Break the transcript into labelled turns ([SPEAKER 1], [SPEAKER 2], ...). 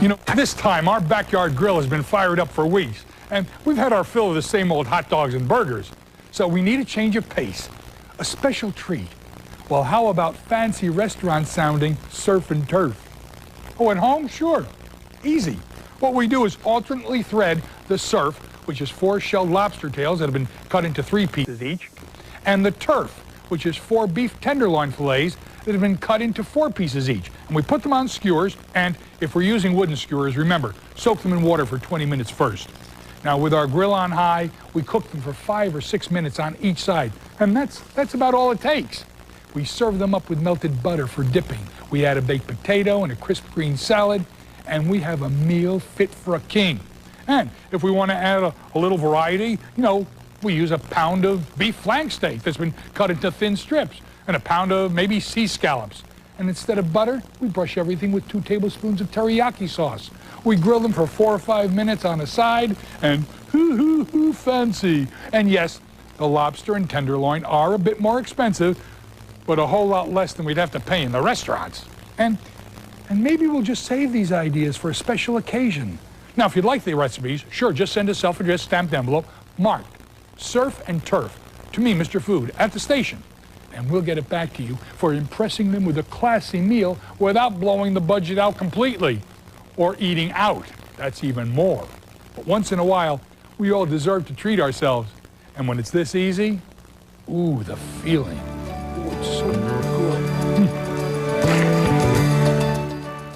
[SPEAKER 1] You know, this time our backyard grill has been fired up for weeks, and we've had our fill of the same old hot dogs and burgers. So we need a change of pace, a special treat. Well, how about fancy restaurant-sounding surf and turf? Oh, at home? Sure. Easy. What we do is alternately thread the surf, which is 4 shelled lobster tails that have been cut into 3 pieces each, and the turf, which is 4 beef tenderloin fillets that have been cut into 4 pieces each. And we put them on skewers, and if we're using wooden skewers, remember, soak them in water for 20 minutes first. Now, with our grill on high, we cook them for 5 or 6 minutes on each side, and that's about all it takes. We serve them up with melted butter for dipping. We add a baked potato and a crisp green salad, and we have a meal fit for a king. And if we want to add a little variety, you know, we use a pound of beef flank steak that's been cut into thin strips, and a pound of maybe sea scallops. And instead of butter, we brush everything with 2 tablespoons of teriyaki sauce. We grill them for 4 or 5 minutes on the side, and hoo, fancy. And yes, the lobster and tenderloin are a bit more expensive, but a whole lot less than we'd have to pay in the restaurants. And maybe we'll just save these ideas for a special occasion. Now, if you'd like the recipes, sure, just send a self-addressed stamped envelope marked Surf and Turf to me, Mr. Food, at the station. And we'll get it back to you for impressing them with a classy meal without blowing the budget out completely. Or eating out. That's even more. But once in a while, we all deserve to treat ourselves. And when it's this easy, ooh, the feeling.